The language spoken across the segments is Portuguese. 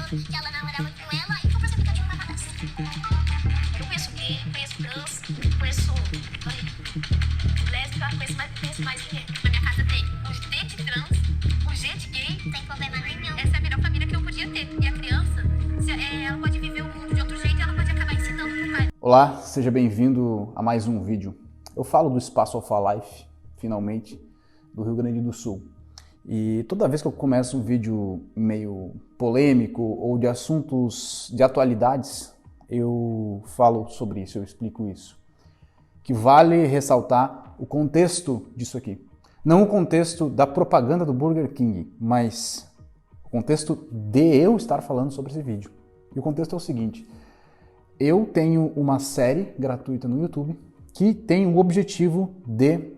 que ela namorava com ela e foi perceber que eu tinha uma madrasta. Eu conheço gay, conheço trans, conheço lésbica, conheço mais ninguém. Na minha casa tem o G de trans, o G de gay. Não tem problema nenhum. Essa é a melhor família que eu podia ter. E a criança, ela pode viver o mundo de outro jeito e ela pode acabar ensinando pro pai. Olá, seja bem-vindo a mais um vídeo. Eu falo do Espaço Alpha Life, finalmente, do Rio Grande do Sul. E toda vez que eu começo um vídeo meio polêmico ou de assuntos de atualidades, eu falo sobre isso, eu explico isso. Que vale ressaltar o contexto disso aqui. Não o contexto da propaganda do Burger King, mas o contexto de eu estar falando sobre esse vídeo. E o contexto é o seguinte: eu tenho uma série gratuita no YouTube que tem o objetivo de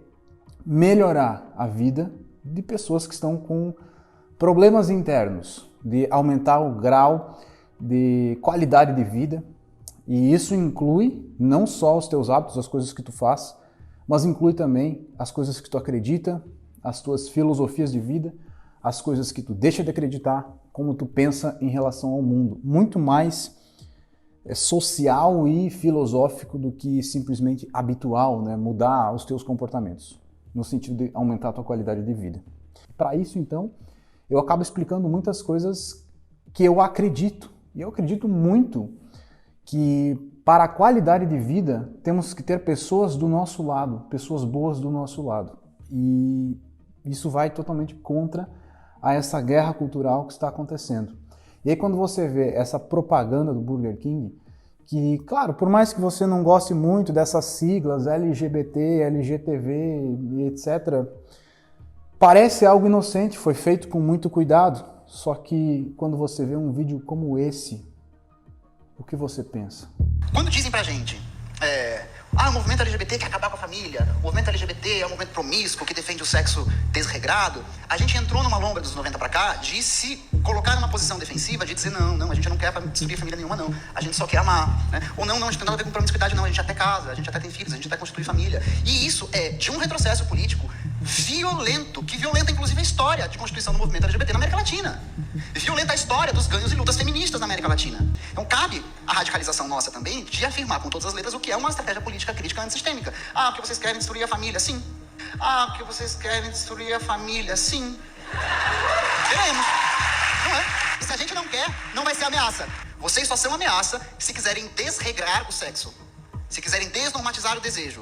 melhorar a vida de pessoas que estão com problemas internos, de aumentar o grau de qualidade de vida. E isso inclui não só os teus hábitos, as coisas que tu faz, mas inclui também as coisas que tu acredita, as tuas filosofias de vida, as coisas que tu deixa de acreditar, como tu pensa em relação ao mundo. Muito mais social e filosófico do que simplesmente habitual, né? Mudar os teus comportamentos, no sentido de aumentar a tua qualidade de vida. Para isso, então, eu acabo explicando muitas coisas que eu acredito. E eu acredito muito que para a qualidade de vida temos que ter pessoas do nosso lado, pessoas boas do nosso lado. E isso vai totalmente contra essa guerra cultural que está acontecendo. E aí quando você vê essa propaganda do Burger King, que, claro, por mais que você não goste muito dessas siglas LGBT, LGTV e etc., parece algo inocente, foi feito com muito cuidado, só que quando você vê um vídeo como esse, o que você pensa? Quando dizem pra gente, o movimento LGBT quer acabar com a família, o movimento LGBT é um movimento promíscuo que defende o sexo desregrado, a gente entrou numa lombra dos 90 pra cá de se colocar numa posição defensiva, de dizer não, a gente não quer destruir família nenhuma não, a gente só quer amar, né? Ou não, a gente não tem nada a ver com promiscuidade não, a gente até casa, a gente até tem filhos, a gente até constitui família. E isso é de um retrocesso político violento, que violenta inclusive a história de constituição do movimento LGBT na América Latina. Violenta a história dos ganhos e lutas feministas na América Latina. Então cabe a radicalização nossa também de afirmar com todas as letras o que é uma estratégia política crítica antissistêmica. Porque vocês querem destruir a família? Sim. Porque vocês querem destruir a família? Sim. Queremos. Não é? E se a gente não quer, não vai ser ameaça. Vocês só são ameaça se quiserem desregrar o sexo. Se quiserem desnormatizar o desejo.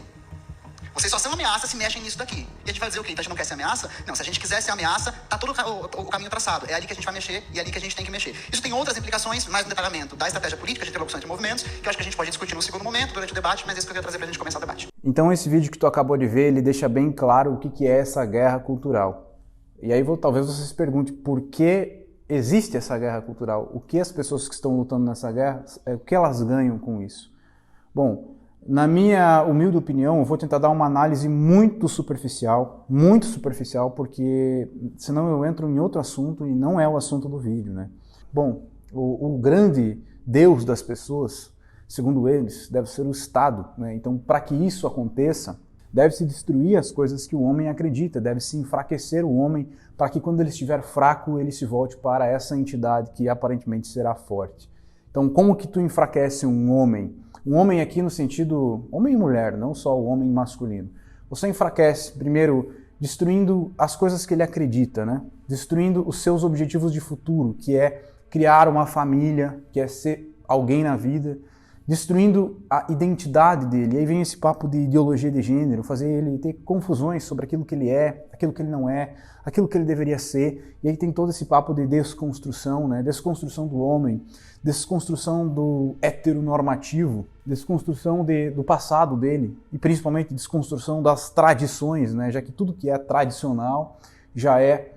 Vocês só são ameaça se mexem nisso daqui. E a gente vai dizer o quê? Então a gente não quer ser ameaça? Não, se a gente quiser ser ameaça, tá todo o caminho traçado. É ali que a gente vai mexer e é ali que a gente tem que mexer. Isso tem outras implicações, mais no detalhamento da estratégia política, de interlocução entre movimentos, que eu acho que a gente pode discutir no segundo momento, durante o debate, mas é isso que eu queria trazer pra gente começar o debate. Então esse vídeo que tu acabou de ver, ele deixa bem claro o que é essa guerra cultural. E aí talvez você se pergunte por que existe essa guerra cultural? O que as pessoas que estão lutando nessa guerra, o que elas ganham com isso? Bom, na minha humilde opinião, eu vou tentar dar uma análise muito superficial, porque senão eu entro em outro assunto e não é o assunto do vídeo, né? Bom, o grande Deus das pessoas, segundo eles, deve ser o Estado, né? Então, para que isso aconteça, deve-se destruir as coisas que o homem acredita, deve-se enfraquecer o homem para que quando ele estiver fraco, ele se volte para essa entidade que aparentemente será forte. Então, como que tu enfraquece um homem? Um homem aqui no sentido homem e mulher, não só o homem masculino. Você enfraquece, primeiro, destruindo as coisas que ele acredita, né? Destruindo os seus objetivos de futuro, que é criar uma família, que é ser alguém na vida, destruindo a identidade dele. E aí vem esse papo de ideologia de gênero, fazer ele ter confusões sobre aquilo que ele é, aquilo que ele não é, aquilo que ele deveria ser. E aí tem todo esse papo de desconstrução, né? Desconstrução do homem, desconstrução do heteronormativo, desconstrução do passado dele e principalmente desconstrução das tradições, né? Já que tudo que é tradicional já é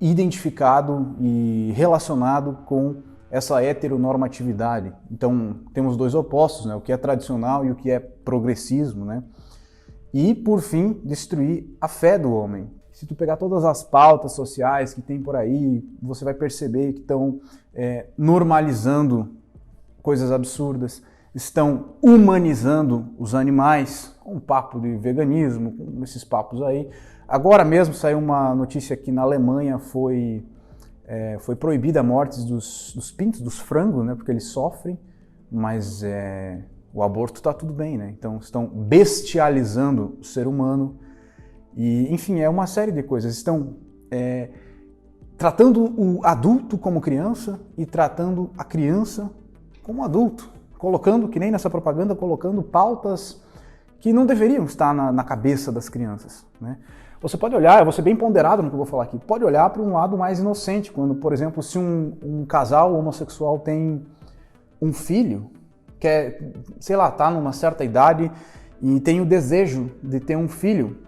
identificado e relacionado com essa heteronormatividade. Então temos dois opostos, né? O que é tradicional e o que é progressismo, né? E por fim destruir a fé do homem. Se tu pegar todas as pautas sociais que tem por aí, você vai perceber que estão normalizando coisas absurdas, estão humanizando os animais, com um papo de veganismo, com esses papos aí. Agora mesmo saiu uma notícia que na Alemanha foi Foi proibida a morte dos pintos, dos frangos, né, porque eles sofrem, mas o aborto está tudo bem, né? Então estão bestializando o ser humano e, enfim, é uma série de coisas. Estão tratando o adulto como criança e tratando a criança como adulto, colocando, que nem nessa propaganda, colocando pautas que não deveriam estar na cabeça das crianças, né? Você pode olhar, eu vou ser bem ponderado no que eu vou falar aqui, pode olhar para um lado mais inocente, quando, por exemplo, se um casal homossexual tem um filho, que sei lá, tá numa certa idade e tem o desejo de ter um filho.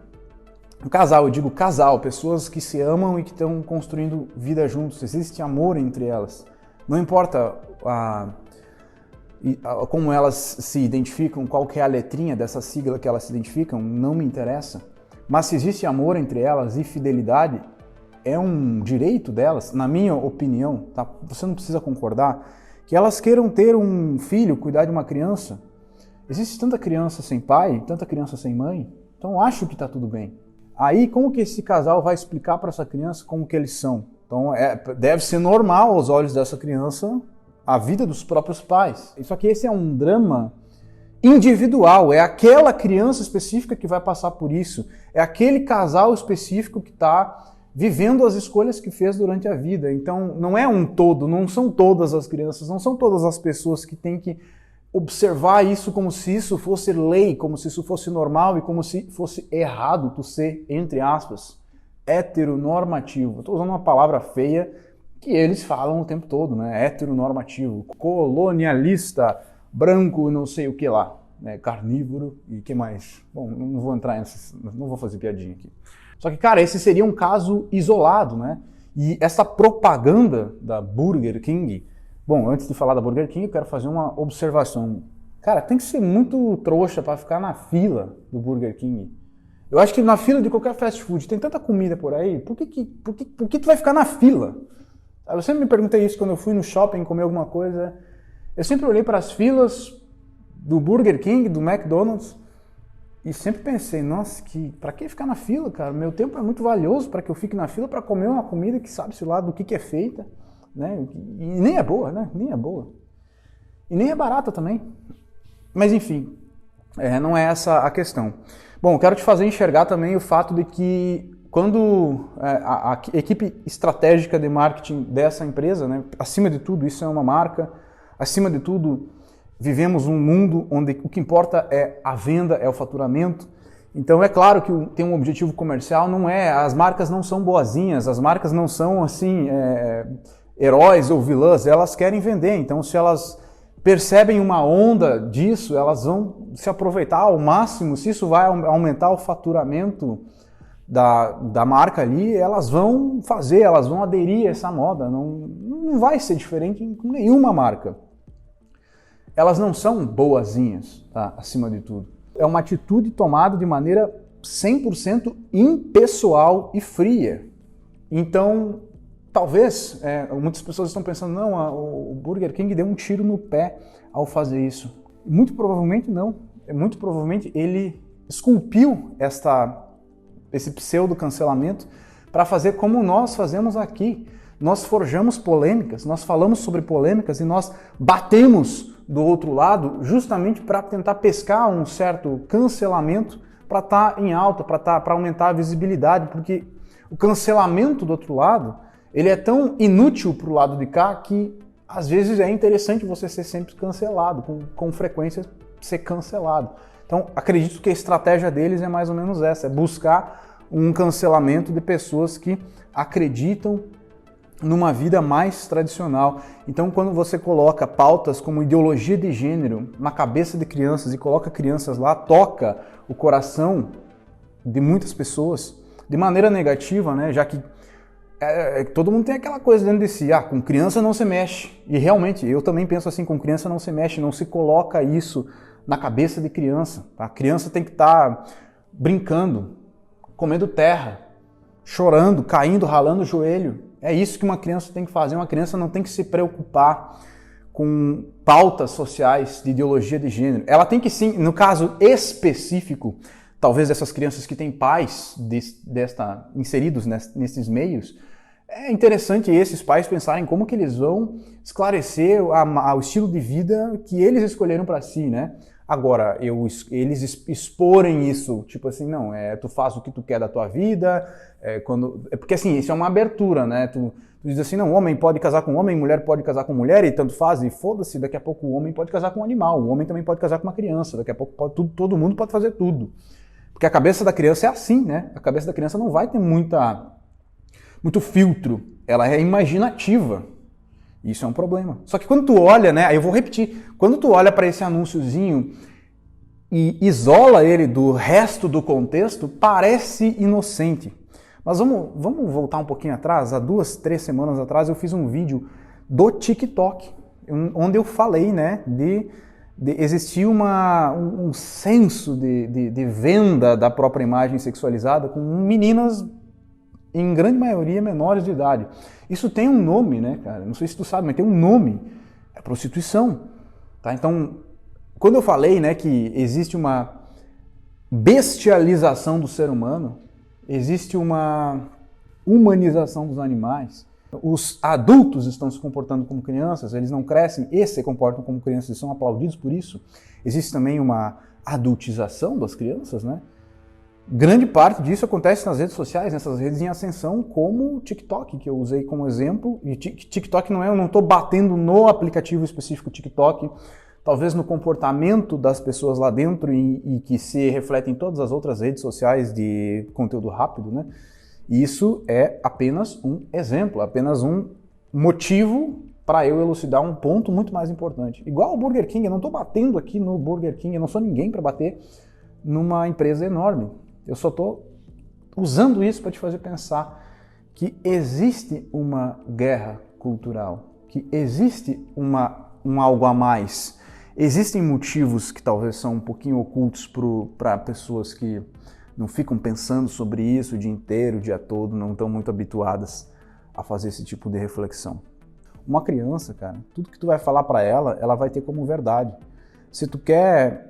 Um casal, eu digo casal, pessoas que se amam e que estão construindo vida juntos, existe amor entre elas. Não importa como elas se identificam, qual que é a letrinha dessa sigla que elas se identificam, não me interessa. Mas se existe amor entre elas e fidelidade, é um direito delas, na minha opinião, tá? Você não precisa concordar, que elas queiram ter um filho, cuidar de uma criança. Existe tanta criança sem pai, tanta criança sem mãe, então acho que está tudo bem. Aí como que esse casal vai explicar para essa criança como que eles são? Então deve ser normal aos olhos dessa criança a vida dos próprios pais. Só que esse é um drama individual, é aquela criança específica que vai passar por isso, é aquele casal específico que está vivendo as escolhas que fez durante a vida. Então não é um todo, não são todas as crianças, não são todas as pessoas que têm que observar isso como se isso fosse lei, como se isso fosse normal e como se fosse errado tu ser, entre aspas, heteronormativo. Estou usando uma palavra feia que eles falam o tempo todo, né? Heteronormativo, colonialista, branco, não sei o que lá, né? Carnívoro e que mais? Bom, não vou entrar nessas, não vou fazer piadinha aqui. Só que, cara, esse seria um caso isolado, né? E essa propaganda da Burger King, bom, antes de falar da Burger King, eu quero fazer uma observação. Cara, tem que ser muito trouxa para ficar na fila do Burger King. Eu acho que na fila de qualquer fast food tem tanta comida por aí, por que tu vai ficar na fila? Eu sempre me perguntei isso quando eu fui no shopping comer alguma coisa. Eu sempre olhei para as filas do Burger King, do McDonald's, e sempre pensei, nossa, para que ficar na fila, cara? Meu tempo é muito valioso para que eu fique na fila para comer uma comida que sabe-se lá do que é feita, né? E nem é boa, né? Nem é boa. E nem é barata também. Mas enfim, não é essa a questão. Bom, eu quero te fazer enxergar também o fato de que quando a equipe estratégica de marketing dessa empresa, né, acima de tudo, isso é uma marca, acima de tudo, vivemos um mundo onde o que importa é a venda, é o faturamento. Então é claro que tem um objetivo comercial, as marcas não são boazinhas, as marcas não são assim heróis ou vilãs, elas querem vender. Então se elas percebem uma onda disso, elas vão se aproveitar ao máximo. Se isso vai aumentar o faturamento da marca ali, elas vão fazer, elas vão aderir a essa moda. Não vai ser diferente com nenhuma marca. Elas não são boazinhas, tá? Acima de tudo. É uma atitude tomada de maneira 100% impessoal e fria. Então, talvez, muitas pessoas estão pensando, não, o Burger King deu um tiro no pé ao fazer isso. Muito provavelmente não. Muito provavelmente ele esculpiu esse pseudo-cancelamento para fazer como nós fazemos aqui. Nós forjamos polêmicas, nós falamos sobre polêmicas e nós batemos do outro lado justamente para tentar pescar um certo cancelamento para estar em alta, para aumentar a visibilidade, porque o cancelamento do outro lado, ele é tão inútil para o lado de cá que às vezes é interessante você ser sempre cancelado, com frequência ser cancelado. Então acredito que a estratégia deles é mais ou menos essa, é buscar um cancelamento de pessoas que acreditam numa vida mais tradicional. Então, quando você coloca pautas como ideologia de gênero na cabeça de crianças e coloca crianças lá, toca o coração de muitas pessoas de maneira negativa, né? Já que todo mundo tem aquela coisa dentro de si, com criança não se mexe. E realmente, eu também penso assim, com criança não se mexe, não se coloca isso na cabeça de criança. A criança tem que estar brincando, comendo terra, chorando, caindo, ralando o joelho. É isso que uma criança tem que fazer. Uma criança não tem que se preocupar com pautas sociais de ideologia de gênero. Ela tem que sim, no caso específico, talvez dessas crianças que têm pais inseridos nesses meios, É interessante esses pais pensarem como que eles vão esclarecer o estilo de vida que eles escolheram para si, né? Agora, eles exporem isso, tipo assim, não, tu faz o que tu quer da tua vida, porque assim, isso é uma abertura, né? Tu diz assim, não, homem pode casar com homem, mulher pode casar com mulher, e tanto faz, e foda-se, daqui a pouco o homem pode casar com um animal, o homem também pode casar com uma criança, daqui a pouco todo mundo pode fazer tudo. Porque a cabeça da criança é assim, né? A cabeça da criança não vai ter muito filtro, ela é imaginativa. Isso é um problema. Só que quando tu olha, né, aí eu vou repetir, quando tu olha para esse anúnciozinho e isola ele do resto do contexto, parece inocente. Mas vamos voltar um pouquinho atrás, há 2, 3 semanas atrás eu fiz um vídeo do TikTok, onde eu falei, né, de existir um senso de venda da própria imagem sexualizada com meninas, em grande maioria, menores de idade. Isso tem um nome, né, cara? Não sei se tu sabe, mas tem um nome. É prostituição. Tá? Então, quando eu falei, né, que existe uma bestialização do ser humano, existe uma humanização dos animais, os adultos estão se comportando como crianças, eles não crescem e se comportam como crianças e são aplaudidos por isso. Existe também uma adultização das crianças, né? Grande parte disso acontece nas redes sociais, nessas redes em ascensão, como o TikTok, que eu usei como exemplo. E TikTok eu não estou batendo no aplicativo específico TikTok, talvez no comportamento das pessoas lá dentro e que se reflete em todas as outras redes sociais de conteúdo rápido, né? Isso é apenas um exemplo, apenas um motivo para eu elucidar um ponto muito mais importante. Igual o Burger King, eu não estou batendo aqui no Burger King, eu não sou ninguém para bater numa empresa enorme. Eu só estou usando isso para te fazer pensar que existe uma guerra cultural, que existe um algo a mais. Existem motivos que talvez são um pouquinho ocultos para pessoas que não ficam pensando sobre isso o dia inteiro, o dia todo, não estão muito habituadas a fazer esse tipo de reflexão. Uma criança, cara, tudo que tu vai falar para ela vai ter como verdade. Se tu quer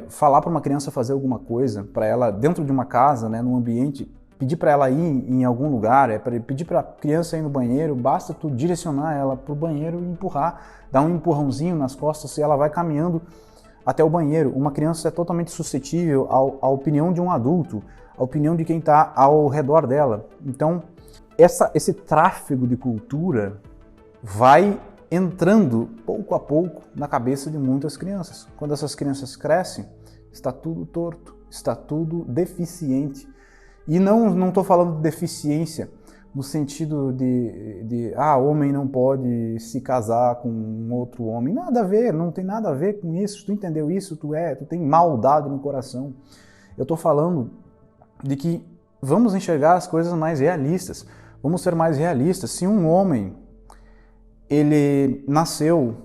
falar para uma criança fazer alguma coisa, para ela dentro de uma casa, né, num ambiente, pedir para ela ir em algum lugar, pedir para a criança ir no banheiro, basta tu direcionar ela para o banheiro e empurrar, dar um empurrãozinho nas costas e ela vai caminhando até o banheiro. Uma criança é totalmente suscetível à opinião de um adulto, à opinião de quem está ao redor dela. Então, esse tráfego de cultura vai entrando pouco a pouco na cabeça de muitas crianças. Quando essas crianças crescem, está tudo torto, está tudo deficiente. E não estou falando de deficiência no sentido de homem não pode se casar com um outro homem. Nada a ver, não tem nada a ver com isso. Se tu entendeu isso, tu tem maldade no coração. Eu estou falando de que vamos enxergar as coisas mais realistas. Vamos ser mais realistas. Se um homem ele nasceu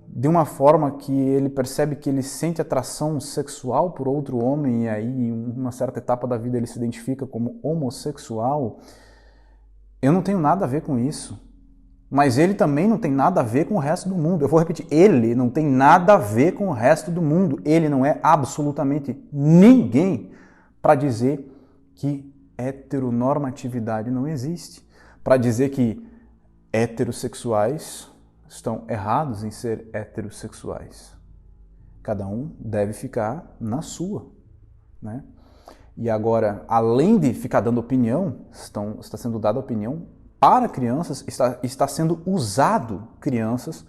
de uma forma que ele percebe que ele sente atração sexual por outro homem e aí em uma certa etapa da vida ele se identifica como homossexual, eu não tenho nada a ver com isso. Mas ele também não tem nada a ver com o resto do mundo. Eu vou repetir, ele não tem nada a ver com o resto do mundo. Ele não é absolutamente ninguém para dizer que heteronormatividade não existe. Para dizer que heterossexuais estão errados em ser heterossexuais. Cada um deve ficar na sua, né? E agora, além de ficar dando opinião, está sendo dada opinião para crianças, está sendo usado crianças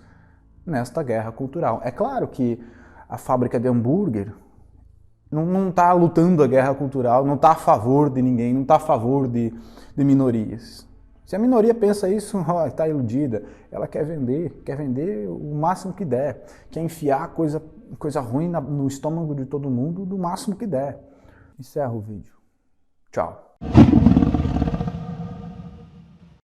nesta guerra cultural. É claro que a fábrica de hambúrguer não está lutando a guerra cultural, não está a favor de ninguém, não está a favor de minorias. Se a minoria pensa isso, está iludida. Ela quer vender o máximo que der, quer enfiar coisa ruim no estômago de todo mundo do máximo que der. Encerro o vídeo. Tchau.